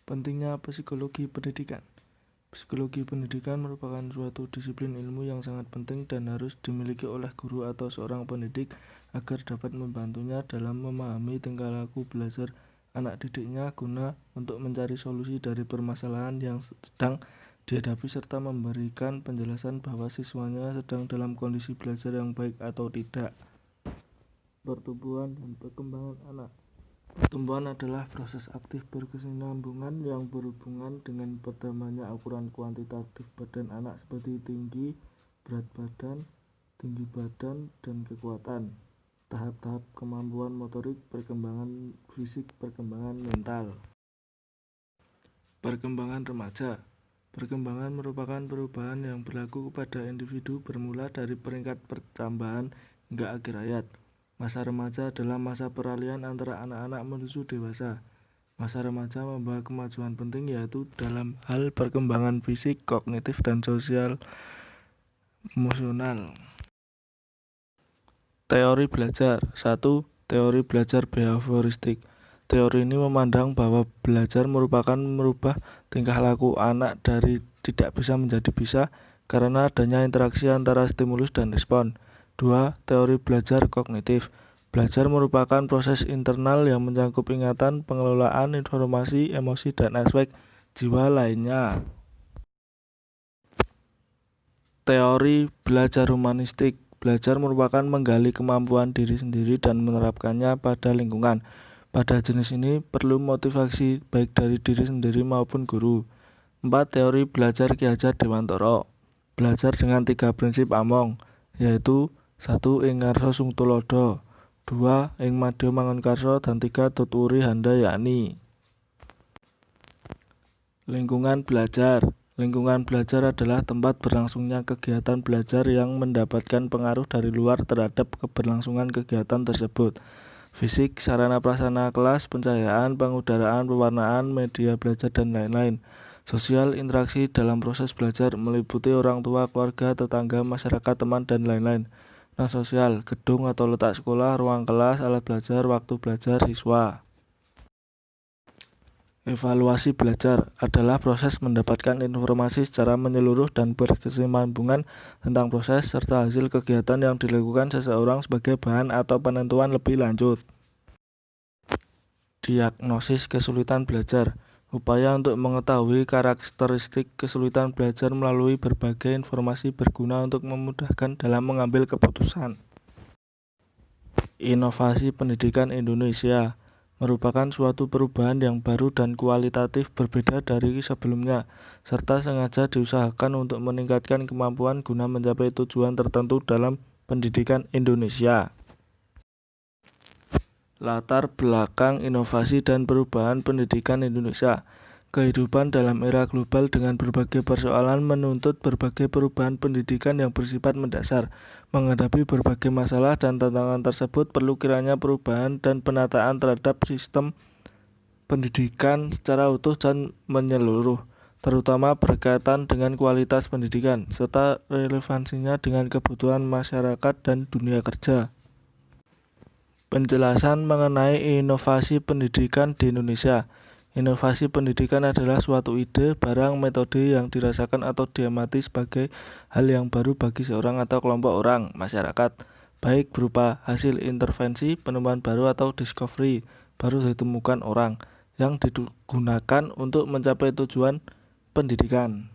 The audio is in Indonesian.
Pentingnya psikologi pendidikan. Psikologi pendidikan merupakan suatu disiplin ilmu yang sangat penting dan harus dimiliki oleh guru atau seorang pendidik agar dapat membantunya dalam memahami tingkah laku belajar anak didiknya guna untuk mencari solusi dari permasalahan yang sedang dihadapi serta memberikan penjelasan bahwa siswanya sedang dalam kondisi belajar yang baik atau tidak. Pertumbuhan dan perkembangan anak. Pertumbuhan adalah proses aktif berkesinambungan yang berhubungan dengan bertambahnya ukuran kuantitatif badan anak seperti tinggi, berat badan, tinggi badan, dan kekuatan. Tahap-tahap kemampuan motorik, perkembangan fisik, perkembangan mental. Perkembangan remaja. Perkembangan merupakan perubahan yang berlaku pada individu bermula dari peringkat pertambahan hingga akhir hayat. Masa remaja adalah masa peralihan antara anak-anak menuju dewasa. Masa remaja membawa kemajuan penting yaitu dalam hal perkembangan fisik, kognitif, dan sosial emosional. Teori belajar. 1. Teori belajar behavioristik. Teori ini memandang bahwa belajar merupakan merubah tingkah laku anak dari tidak bisa menjadi bisa karena adanya interaksi antara stimulus dan respon. 2. Teori belajar kognitif. Belajar merupakan proses internal yang mencakup ingatan, pengelolaan informasi, emosi, dan aspek jiwa lainnya. Teori belajar humanistik. Belajar merupakan menggali kemampuan diri sendiri dan menerapkannya pada lingkungan. Pada jenis ini perlu motivasi baik dari diri sendiri maupun guru. 4. Teori belajar Ki Hajar Dewantara. Belajar dengan 3 prinsip Among, yaitu 1. Ing ngarsa sung tulodo, 2. Ing madya mangunkarsa, dan 3. Tuturi handayani. Lingkungan belajar. Lingkungan belajar adalah tempat berlangsungnya kegiatan belajar yang mendapatkan pengaruh dari luar terhadap keberlangsungan kegiatan tersebut. Fisik, sarana prasarana kelas, pencahayaan, pengudaraan, pewarnaan, media belajar, dan lain-lain. Sosial, interaksi dalam proses belajar meliputi orang tua, keluarga, tetangga, masyarakat, teman, dan lain-lain. Non-sosial, gedung atau letak sekolah, ruang kelas, alat belajar, waktu belajar siswa. Evaluasi belajar adalah proses mendapatkan informasi secara menyeluruh dan berkesinambungan tentang proses serta hasil kegiatan yang dilakukan seseorang sebagai bahan atau penentuan lebih lanjut. Diagnosis kesulitan belajar. Upaya untuk mengetahui karakteristik kesulitan belajar melalui berbagai informasi berguna untuk memudahkan dalam mengambil keputusan. Inovasi pendidikan Indonesia merupakan suatu perubahan yang baru dan kualitatif berbeda dari sebelumnya, serta sengaja diusahakan untuk meningkatkan kemampuan guna mencapai tujuan tertentu dalam pendidikan Indonesia. Latar belakang inovasi dan perubahan pendidikan Indonesia. Kehidupan dalam era global dengan berbagai persoalan menuntut berbagai perubahan pendidikan yang bersifat mendasar. Menghadapi berbagai masalah dan tantangan tersebut perlu kiranya perubahan dan penataan terhadap sistem pendidikan secara utuh dan menyeluruh, terutama berkaitan dengan kualitas pendidikan, serta relevansinya dengan kebutuhan masyarakat dan dunia kerja. Penjelasan mengenai inovasi pendidikan di Indonesia. Inovasi pendidikan adalah suatu ide, barang, metode yang dirasakan atau diamati sebagai hal yang baru bagi seorang atau kelompok orang, masyarakat, baik berupa hasil intervensi, penemuan baru atau discovery baru ditemukan orang, yang digunakan untuk mencapai tujuan pendidikan.